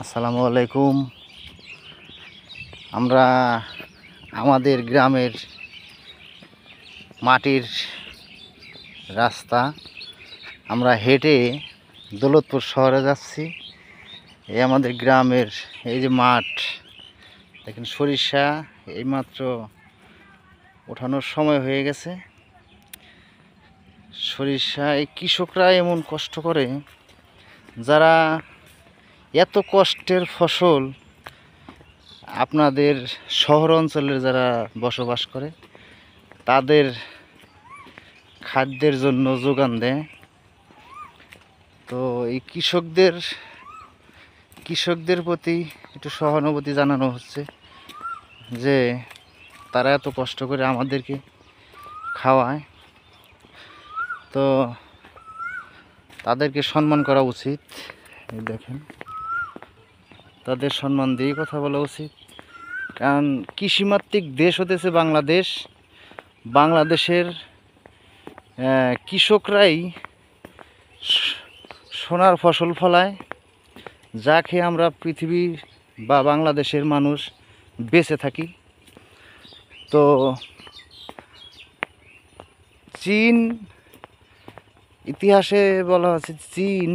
আসসালামু আলাইকুম। আমরা আমাদের গ্রামের মাটির রাস্তা আমরা হেঁটে দৌলতপুর শহরে যাচ্ছি। এই আমাদের গ্রামের এই যে মাঠ দেখেন, সরিষা এইমাত্র ওঠানোর সময় হয়ে গেছে। সরিষা এই কৃষকরা এমন কষ্ট করে, যারা এত কষ্টের ফসল আপনাদের শহর অঞ্চলের যারা বসবাস করে তাদের খাদ্যের জন্য যোগান দেয়। তো এই কৃষকদের প্রতি একটু সহানুভূতি জানানো হচ্ছে যে তারা এত কষ্ট করে আমাদেরকে খাওয়ায়, তো তাদেরকে সম্মান করা উচিত। এই দেখেন, তাদের সম্মান দিয়েই কথা বলা উচিত, কারণ কৃষিমাত্রিক দেশ হতেছে বাংলাদেশ। বাংলাদেশের কৃষকরাই সোনার ফসল ফলায়, যা খেয়ে আমরা পৃথিবী বা বাংলাদেশের মানুষ বেঁচে থাকি। তো চীন, ইতিহাসে বলা হচ্ছে চীন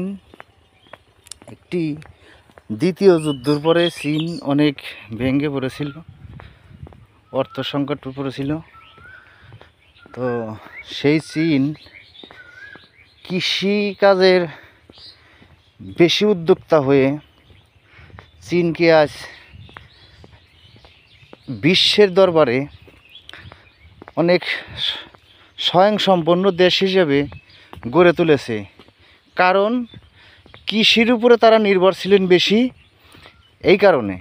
একটি দ্বিতীয় যুদ্ধের পরে চীন অনেক ভেঙে পড়েছিল, অর্থ সংকট পড়েছিল। তো সেই চীন কৃষিকাজের বেশি উদ্যোক্তা হয়ে চীনকে আজ বিশ্বের দরবারে অনেক স্বয়ংসম্পন্ন দেশ হিসেবে গড়ে তুলেছে। কারণ কৃষির উপরে তারা নির্ভর ছিলেন বেশি। এই কারণে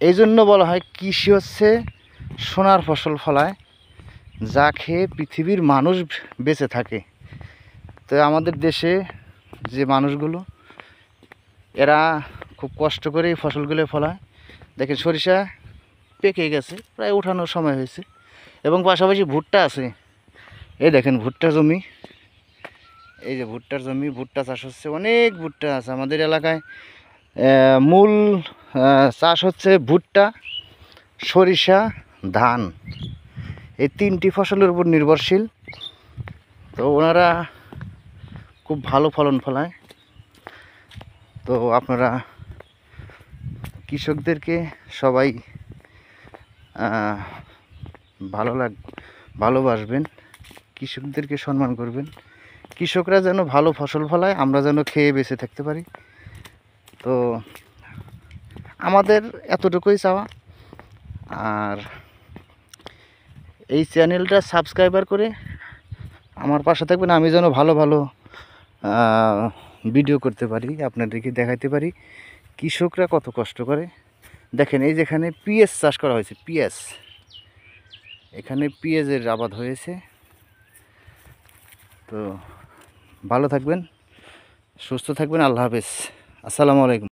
এই জন্য বলা হয় কৃষি হচ্ছে সোনার ফসল ফলায়, যা খেয়ে পৃথিবীর মানুষ বেঁচে থাকে। তো আমাদের দেশে যে মানুষগুলো, এরা খুব কষ্ট করে এই ফসলগুলো ফলায়। দেখেন, সরিষা পেকে গেছে, প্রায় ওঠানোর সময় হয়েছে, এবং পাশাপাশি ভুট্টা আছে। এই দেখেন ভুট্টা জমি, এই যে ভুট্টার জমি, ভুট্টা চাষ হচ্ছে, অনেক ভুট্টা আছে আমাদের এলাকায়। মূল চাষ হচ্ছে ভুট্টা, সরিষা, ধান, এই তিনটি ফসলের উপর নির্ভরশীল। তো ওনারা খুব ভালো ফলন ফলায়। তো আপনারা কৃষকদেরকে সবাই ভালোবাসবেন, কৃষকদেরকে সম্মান করবেন। কৃষকরা যেন ভালো ফসল ফলায়, আমরা যেন খেয়ে বেঁচে থাকতে পারি। তো আমাদের এতটুকুই চাওয়া। আর এই চ্যানেলটা সাবস্ক্রাইবার করে আমার পাশে থাকবেন, আমি যেন ভালো ভালো ভিডিও করতে পারি, আপনাদেরকে দেখাইতে পারি কৃষকরা কত কষ্ট করে। দেখেন, এই যেখানে পিঁয়াজ চাষ করা হয়েছে, এখানে পেঁয়াজের আবাদ হয়েছে। তো ভালো থাকবেন, সুস্থ থাকবেন। আল্লাহ হাফেজ, আসসালামু আলাইকুম।